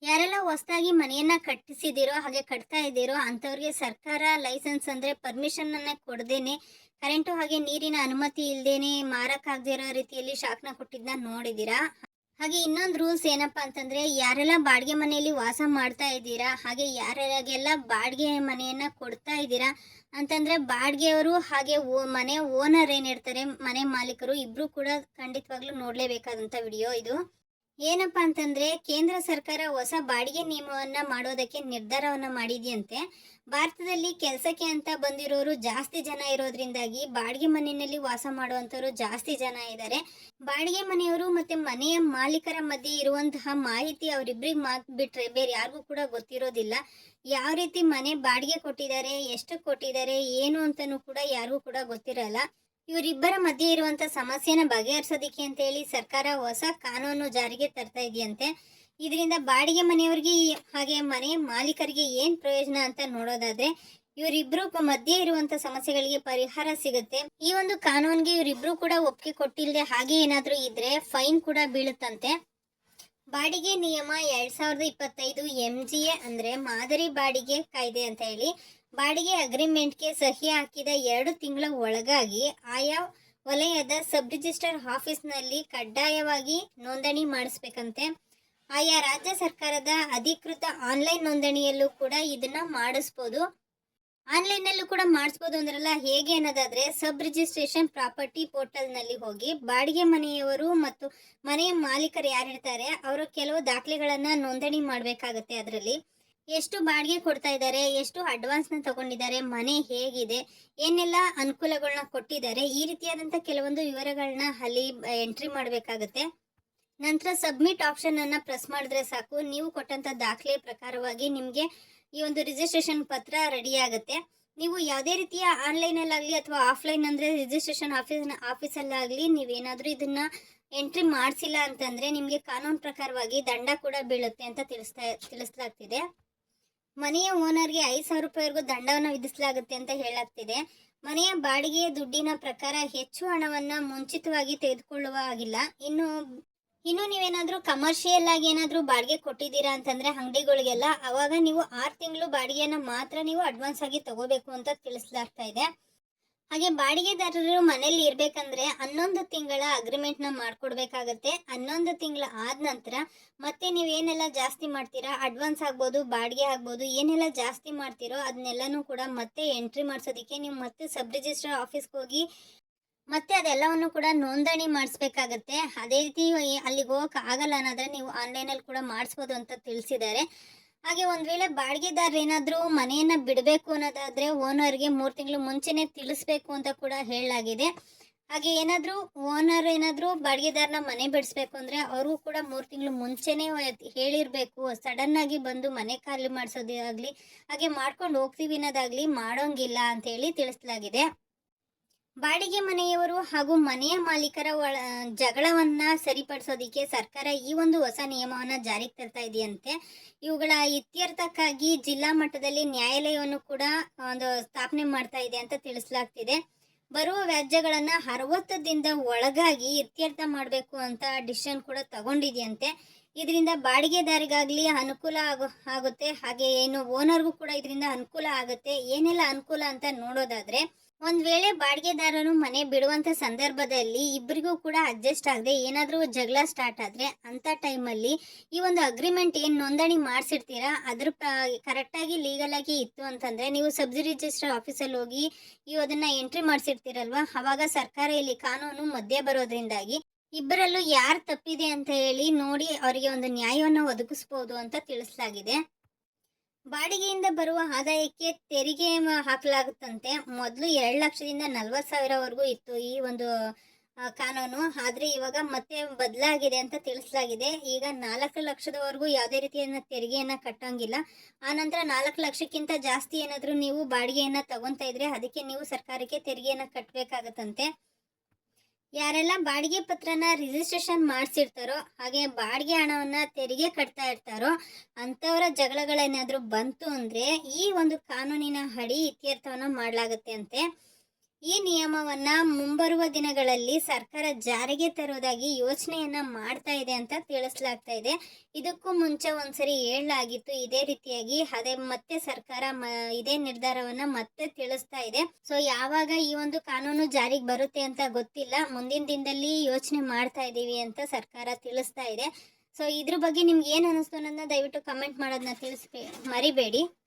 ಯಾರೆಲ್ಲ ಹೊಸದಾಗಿ ಮನೆಯನ್ನ ಕಟ್ಟಿಸಿದಿರೋ ಹಾಗೆ ಕಟ್ತಾ ಇದ್ದೀರೋ ಅಂಥವ್ರಿಗೆ ಸರ್ಕಾರ ಲೈಸೆನ್ಸ್ ಅಂದ್ರೆ ಪರ್ಮಿಷನ್ ಅನ್ನ ಕೊಡದೇನೆ ಕರೆಂಟು ಹಾಗೆ ನೀರಿನ ಅನುಮತಿ ಇಲ್ದೇನೆ ಮಾರಕ್ಕಾಗದಿರೋ ರೀತಿಯಲ್ಲಿ ಶಾಕ್ನ ಕೊಟ್ಟಿದ್ನ ನೋಡಿದೀರಾ. ಹಾಗೆ ಇನ್ನೊಂದು ರೂಲ್ಸ್ ಏನಪ್ಪಾ ಅಂತಂದ್ರೆ ಯಾರೆಲ್ಲ ಬಾಡಿಗೆ ಮನೆಯಲ್ಲಿ ವಾಸ ಮಾಡ್ತಾ ಇದ್ದೀರಾ ಹಾಗೆ ಯಾರಿಗೆಲ್ಲ ಬಾಡಿಗೆ ಮನೆಯನ್ನ ಕೊಡ್ತಾ ಇದ್ದೀರಾ ಅಂತಂದ್ರೆ ಬಾಡಿಗೆಯವರು ಹಾಗೆ ಮನೆ ಓನರ್ ಏನಿರ್ತಾರೆ ಮನೆ ಮಾಲೀಕರು ಇಬ್ರು ಕೂಡ ಖಂಡಿತವಾಗ್ಲೂ ನೋಡ್ಲೇಬೇಕಾದಂತ ವಿಡಿಯೋ ಇದು. ಏನಪ್ಪಾ ಅಂತಂದ್ರೆ ಕೇಂದ್ರ ಸರ್ಕಾರ ಹೊಸ ಬಾಡಿಗೆ ನಿಯಮವನ್ನ ಮಾಡೋದಕ್ಕೆ ನಿರ್ಧಾರವನ್ನ ಮಾಡಿದೆಯಂತೆ. ಭಾರತದಲ್ಲಿ ಕೆಲಸಕ್ಕೆ ಅಂತ ಬಂದಿರೋರು ಜಾಸ್ತಿ ಜನ ಇರೋದ್ರಿಂದಾಗಿ ಬಾಡಿಗೆ ಮನೆಯಲ್ಲಿ ವಾಸ ಮಾಡುವಂತವರು ಜಾಸ್ತಿ ಜನ ಇದ್ದಾರೆ. ಬಾಡಿಗೆ ಮನೆಯವರು ಮತ್ತೆ ಮನೆಯ ಮಾಲೀಕರ ಮಧ್ಯೆ ಇರುವಂತಹ ಮಾಹಿತಿ ಅವರಿಬ್ಬರಿಗೆ ಮಾತು ಬಿಟ್ರೆ ಬೇರೆ ಯಾರಿಗೂ ಕೂಡ ಗೊತ್ತಿರೋದಿಲ್ಲ. ಯಾವ ರೀತಿ ಮನೆ ಬಾಡಿಗೆ ಕೊಟ್ಟಿದ್ದಾರೆ, ಎಷ್ಟು ಕೊಟ್ಟಿದ್ದಾರೆ, ಏನು ಅಂತಾನೂ ಕೂಡ ಯಾರಿಗೂ ಕೂಡ ಗೊತ್ತಿರಲ್ಲ. ಇವರಿಬ್ಬರ ಮಧ್ಯೆ ಇರುವಂತ ಸಮಸ್ಯೆನ ಬಗೆಹರಿಸೋದಿಕ್ಕೆ ಅಂತ ಹೇಳಿ ಸರ್ಕಾರ ಹೊಸ ಕಾನೂನು ಜಾರಿಗೆ ತರ್ತಾ ಇದೆಯಂತೆ. ಇದರಿಂದ ಬಾಡಿಗೆ ಮನೆಯವರಿಗೆ ಹಾಗೆ ಮನೆ ಮಾಲೀಕರಿಗೆ ಏನ್ ಪ್ರಯೋಜನ ಅಂತ ನೋಡೋದಾದ್ರೆ ಇವರಿಬ್ರು ಮಧ್ಯೆ ಇರುವಂತ ಸಮಸ್ಯೆಗಳಿಗೆ ಪರಿಹಾರ ಸಿಗುತ್ತೆ. ಈ ಒಂದು ಕಾನೂನಿಗೆ ಇವರಿಬ್ರು ಕೂಡ ಒಪ್ಪಿಗೆ ಕೊಟ್ಟಿಲ್ಲದೆ ಹಾಗೆ ಏನಾದ್ರೂ ಇದ್ರೆ ಫೈನ್ ಕೂಡ ಬೀಳುತ್ತಂತೆ. ಬಾಡಿಗೆ ನಿಯಮ 2025 MGA ಅಂದ್ರೆ ಮಾದರಿ ಬಾಡಿಗೆ ಕಾಯ್ದೆ ಅಂತ ಹೇಳಿ ಬಾಡಿಗೆ ಅಗ್ರಿಮೆಂಟ್ಗೆ ಸಹಿ ಹಾಕಿದ 2 ತಿಂಗಳ ಒಳಗಾಗಿ ಆಯಾ ವಲಯದ ಸಬ್ ರಿಜಿಸ್ಟರ್ ಆಫೀಸ್ನಲ್ಲಿ ಕಡ್ಡಾಯವಾಗಿ ನೋಂದಣಿ ಮಾಡಿಸ್ಬೇಕಂತೆ. ಆಯಾ ರಾಜ್ಯ ಸರ್ಕಾರದ ಅಧಿಕೃತ ಆನ್ಲೈನ್ ನೋಂದಣಿಯಲ್ಲೂ ಕೂಡ ಇದನ್ನ ಮಾಡಿಸ್ಬೋದು. ಆನ್ಲೈನಲ್ಲೂ ಕೂಡ ಮಾಡಿಸ್ಬೋದು ಅಂದ್ರಲ್ಲ, ಹೇಗೆ ಅನ್ನೋದಾದ್ರೆ ಸಬ್ ರಿಜಿಸ್ಟ್ರೇಷನ್ ಪ್ರಾಪರ್ಟಿ ಪೋರ್ಟಲ್ನಲ್ಲಿ ಹೋಗಿ ಬಾಡಿಗೆ ಮನೆಯವರು ಮತ್ತು ಮನೆಯ ಮಾಲೀಕರು ಯಾರಿರ್ತಾರೆ ಅವರು ಕೆಲವು ದಾಖಲೆಗಳನ್ನ ನೋಂದಣಿ ಮಾಡಬೇಕಾಗತ್ತೆ. ಅದರಲ್ಲಿ ಎಷ್ಟು ಬಾಡಿಗೆ ಕೊಡ್ತಾ ಇದ್ದಾರೆ, ಎಷ್ಟು ಅಡ್ವಾನ್ಸ್ನ ತಗೊಂಡಿದ್ದಾರೆ, ಮನೆ ಹೇಗಿದೆ, ಏನೆಲ್ಲ ಅನುಕೂಲಗಳನ್ನ ಕೊಟ್ಟಿದ್ದಾರೆ, ಈ ರೀತಿಯಾದಂಥ ಕೆಲವೊಂದು ವಿವರಗಳನ್ನ ಅಲ್ಲಿ ಎಂಟ್ರಿ ಮಾಡಬೇಕಾಗತ್ತೆ. ನಂತರ ಸಬ್ಮಿಟ್ ಆಪ್ಷನ್ ಅನ್ನ ಪ್ರೆಸ್ ಮಾಡಿದ್ರೆ ಸಾಕು, ನೀವು ಕೊಟ್ಟಂತ ದಾಖಲೆ ಪ್ರಕಾರವಾಗಿ ನಿಮಗೆ ಈ ಒಂದು ರಿಜಿಸ್ಟ್ರೇಷನ್ ಪತ್ರ ರೆಡಿ ಆಗುತ್ತೆ. ನೀವು ಯಾವುದೇ ರೀತಿಯ ಆನ್ಲೈನಲ್ಲಾಗಲಿ ಅಥವಾ ಆಫ್ಲೈನ್ ಅಂದರೆ ರಿಜಿಸ್ಟ್ರೇಷನ್ ಆಫೀಸಲ್ಲಾಗಲಿ ನೀವೇನಾದರೂ ಇದನ್ನ ಎಂಟ್ರಿ ಮಾಡಿಸಿಲ್ಲ ಅಂತಂದರೆ ನಿಮಗೆ ಕಾನೂನು ಪ್ರಕಾರವಾಗಿ ದಂಡ ಕೂಡ ಬೀಳುತ್ತೆ ಅಂತ ತಿಳಿಸಲಾಗ್ತಿದೆ. ಮನೆಯ ಓನರ್ಗೆ 5,000 ರೂಪಾಯಿವರೆಗೂ ದಂಡವನ್ನು ವಿಧಿಸಲಾಗುತ್ತೆ ಅಂತ ಹೇಳಲಾಗ್ತಿದೆ. ಮನೆಯ ಬಾಡಿಗೆಯ ದುಡ್ಡಿನ ಪ್ರಕಾರ ಹೆಚ್ಚು ಹಣವನ್ನ ಮುಂಚಿತವಾಗಿ ತೆಗೆದುಕೊಳ್ಳುವ ಆಗಿಲ್ಲ. ಇನ್ನು ನೀವೇನಾದ್ರೂ ಕಮರ್ಷಿಯಲ್ ಆಗಿ ಏನಾದ್ರೂ ಬಾಡಿಗೆ ಕೊಟ್ಟಿದ್ದೀರಾ ಅಂತಂದ್ರೆ ಅಂಗಡಿಗಳಿಗೆಲ್ಲ ಅವಾಗ ನೀವು 6 ತಿಂಗಳು ಬಾಡಿಗೆಯನ್ನ ಮಾತ್ರ ನೀವು ಅಡ್ವಾನ್ಸ್ ಆಗಿ ತಗೋಬೇಕು ಅಂತ ತಿಳಿಸಲಾಗ್ತಾ ಇದೆ. ಹಾಗೆ ಬಾಡಿಗೆದಾರರು ಮನೆಯಲ್ಲಿ ಇರ್ಬೇಕಂದ್ರೆ 11 ತಿಂಗಳ ಅಗ್ರಿಮೆಂಟ್ ನ ಮಾಡ್ಕೊಡ್ಬೇಕಾಗತ್ತೆ. 11 ತಿಂಗಳ ಆದ ನಂತರ ಮತ್ತೆ ನೀವೇನೆಲ್ಲ ಜಾಸ್ತಿ ಮಾಡ್ತೀರಾ, ಅಡ್ವಾನ್ಸ್ ಆಗ್ಬೋದು, ಬಾಡಿಗೆ ಆಗ್ಬೋದು, ಏನೆಲ್ಲ ಜಾಸ್ತಿ ಮಾಡ್ತೀರೋ ಅದನ್ನೆಲ್ಲನೂ ಕೂಡ ಮತ್ತೆ ಎಂಟ್ರಿ ಮಾಡಿಸೋದಕ್ಕೆ ನೀವು ಮತ್ತೆ ಸಬ್ ರಿಜಿಸ್ಟರ್ ಆಫೀಸ್ಗೆ ಹೋಗಿ ಮತ್ತೆ ಅದೆಲ್ಲವನ್ನು ಕೂಡ ನೋಂದಣಿ ಮಾಡಿಸ್ಬೇಕಾಗತ್ತೆ. ಅದೇ ರೀತಿ ಅಲ್ಲಿಗೆ ಹೋಗಕ್ಕೆ ಆಗಲ್ಲ ಅನ್ನೋದ್ರೆ ನೀವು ಆನ್ಲೈನಲ್ಲಿ ಕೂಡ ಮಾಡಿಸ್ಬೋದು ಅಂತ ತಿಳಿಸಿದ್ದಾರೆ. ಹಾಗೆ ಒಂದು ವೇಳೆ ಬಾಡಿಗೆದಾರರು ಏನಾದರೂ ಮನೆಯನ್ನು ಬಿಡಬೇಕು ಅನ್ನೋದಾದರೆ ಓನರ್ಗೆ 3 ತಿಂಗಳು ಮುಂಚೆನೇ ತಿಳಿಸ್ಬೇಕು ಅಂತ ಕೂಡ ಹೇಳಲಾಗಿದೆ. ಹಾಗೆ ಓನರ್ ಏನಾದರೂ ಬಾಡಿಗೆದಾರನ ಮನೆ ಬಿಡಿಸ್ಬೇಕು ಅಂದರೆ ಅವ್ರಿಗೂ ಕೂಡ 3 ತಿಂಗಳು ಮುಂಚೆನೇ ಹೇಳಿರಬೇಕು. ಸಡನ್ನಾಗಿ ಬಂದು ಮನೆ ಖಾಲಿ ಮಾಡಿಸೋದೇ ಆಗಲಿ ಹಾಗೆ ಮಾಡ್ಕೊಂಡು ಹೋಗ್ತೀವಿ ಅನ್ನೋದಾಗಲಿ ಮಾಡೋಂಗಿಲ್ಲ ಅಂತೇಳಿ ತಿಳಿಸಲಾಗಿದೆ. ಬಾಡಿಗೆ ಮನೆಯವರು ಹಾಗೂ ಮನೆಯ ಮಾಲೀಕರ ಜಗಳವನ್ನ ಸರಿಪಡಿಸೋದಿಕ್ಕೆ ಸರ್ಕಾರ ಈ ಒಂದು ಹೊಸ ನಿಯಮವನ್ನ ಜಾರಿಗೆ ತರ್ತಾ ಇದೆಯಂತೆ. ಇವುಗಳ ಇತ್ಯರ್ಥಕ್ಕಾಗಿ ಜಿಲ್ಲಾ ಮಟ್ಟದಲ್ಲಿ ನ್ಯಾಯಾಲಯವನ್ನು ಕೂಡ ಒಂದು ಸ್ಥಾಪನೆ ಮಾಡ್ತಾ ಇದೆ ಅಂತ ತಿಳಿಸಲಾಗ್ತಿದೆ. ಬರುವ ವ್ಯಾಜ್ಯಗಳನ್ನ 60 ದಿನದ ಒಳಗಾಗಿ ಇತ್ಯರ್ಥ ಮಾಡಬೇಕು ಅಂತ ಡಿಸಿಷನ್ ಕೂಡ ತಗೊಂಡಿದೆಯಂತೆ. ಇದರಿಂದ ಬಾಡಿಗೆದಾರಿಗಾಗ್ಲಿ ಅನುಕೂಲ ಆಗುತ್ತೆ, ಹಾಗೆ ಏನು ಓನರ್ಗೂ ಕೂಡ ಇದರಿಂದ ಅನುಕೂಲ ಆಗುತ್ತೆ. ಏನೆಲ್ಲ ಅನುಕೂಲ ಅಂತ ನೋಡೋದಾದ್ರೆ, ಒಂದ್ ವೇಳೆ ಬಾಡಿಗೆದಾರನು ಮನೆ ಬಿಡುವಂತ ಸಂದರ್ಭದಲ್ಲಿ ಇಬ್ಬರಿಗೂ ಕೂಡ ಅಡ್ಜಸ್ಟ್ ಆಗದೆ ಏನಾದರೂ ಜಗಳ ಸ್ಟಾರ್ಟ್ ಆದ್ರೆ ಅಂತ ಟೈಮಲ್ಲಿ ಈ ಒಂದು ಅಗ್ರಿಮೆಂಟ್ ಏನು ನೋಂದಣಿ ಮಾಡಿಸಿರ್ತೀರಾ ಅದ್ರ ಕರೆಕ್ಟಾಗಿ ಲೀಗಲ್ ಆಗಿ ಇತ್ತು ಅಂತಂದ್ರೆ ನೀವು ಸಬ್ ರಿಜಿಸ್ಟರ್ ಆಫೀಸಲ್ಲಿ ಹೋಗಿ ಅದನ್ನ ಎಂಟ್ರಿ ಮಾಡಿಸಿರ್ತೀರಲ್ವಾ, ಅವಾಗ ಸರ್ಕಾರ ಇಲ್ಲಿ ಕಾನೂನು ಮಧ್ಯೆ ಬರೋದ್ರಿಂದಾಗಿ ಇಬ್ಬರಲ್ಲೂ ಯಾರು ತಪ್ಪಿದೆ ಅಂತ ಹೇಳಿ ನೋಡಿ ಅವರಿಗೆ ಒಂದು ನ್ಯಾಯವನ್ನು ಒದಗಿಸಬಹುದು ಅಂತ ತಿಳಿಸಲಾಗಿದೆ. ಬಾಡಿಗೆಯಿಂದ ಬರುವ ಆದಾಯಕ್ಕೆ ತೆರಿಗೆ ಹಾಕಲಾಗುತ್ತಂತೆ. ಮೊದಲು 2 ಲಕ್ಷದಿಂದ 40,000ವರೆಗೂ ಇತ್ತು ಈ ಒಂದು ಕಾನೂನು. ಆದರೆ ಇವಾಗ ಮತ್ತೆ ಬದಲಾಗಿದೆ ಅಂತ ತಿಳಿಸಲಾಗಿದೆ. ಈಗ 4 ಲಕ್ಷದವರೆಗೂ ಯಾವುದೇ ರೀತಿಯ ತೆರಿಗೆಯನ್ನು ಕಟ್ಟೋಂಗಿಲ್ಲ. ಆನಂತರ 4 ಲಕ್ಷಕ್ಕಿಂತ ಜಾಸ್ತಿ ಏನಾದರೂ ನೀವು ಬಾಡಿಗೆಯನ್ನು ತಗೊತಾ ಇದ್ರೆ ಅದಕ್ಕೆ ನೀವು ಸರ್ಕಾರಕ್ಕೆ ತೆರಿಗೆಯನ್ನು ಕಟ್ಟಬೇಕಾಗತ್ತಂತೆ. ಯಾರೆಲ್ಲ ಬಾಡಿಗೆ ಪತ್ರನ ರಿಜಿಸ್ಟ್ರೇಷನ್ ಮಾಡಿಸಿರ್ತಾರೋ ಹಾಗೆ ಬಾಡಿಗೆ ಹಣವನ್ನ ತೆರಿಗೆ ಕಟ್ತಾ ಇರ್ತಾರೋ ಅಂಥವರ ಜಗಳಗಳೇನಾದರೂ ಬಂತು ಅಂದರೆ ಈ ಒಂದು ಕಾನೂನಿನ ಅಡಿ ಇತ್ಯರ್ಥವನ್ನು ಮಾಡಲಾಗುತ್ತೆ ಅಂತೆ. ಈ ನಿಯಮವನ್ನ ಮುಂಬರುವ ದಿನಗಳಲ್ಲಿ ಸರ್ಕಾರ ಜಾರಿಗೆ ತರುವುದಾಗಿ ಯೋಚನೆಯನ್ನ ಮಾಡ್ತಾ ಇದೆ ಅಂತ ತಿಳಿಸಲಾಗ್ತಾ ಇದೆ. ಇದಕ್ಕೂ ಮುಂಚೆ ಒಂದ್ಸರಿ ಹೇಳಲಾಗಿತ್ತು ಇದೇ ರೀತಿಯಾಗಿ. ಅದೇ ಮತ್ತೆ ಸರ್ಕಾರ ಇದೇ ನಿರ್ಧಾರವನ್ನ ಮತ್ತೆ ತಿಳಿಸ್ತಾ ಇದೆ. ಸೊ ಯಾವಾಗ ಈ ಒಂದು ಕಾನೂನು ಜಾರಿಗೆ ಬರುತ್ತೆ ಅಂತ ಗೊತ್ತಿಲ್ಲ. ಮುಂದಿನ ದಿನದಲ್ಲಿ ಯೋಚನೆ ಮಾಡ್ತಾ ಇದೀವಿ ಅಂತ ಸರ್ಕಾರ ತಿಳಿಸ್ತಾ ಇದೆ. ಸೊ ಇದ್ರ ಬಗ್ಗೆ ನಿಮ್ಗೆ ಏನು ಅನಿಸ್ತು ಅನ್ನೋದನ್ನ ದಯವಿಟ್ಟು ಕಮೆಂಟ್ ಮಾಡೋದನ್ನ ಮರಿಬೇಡಿ.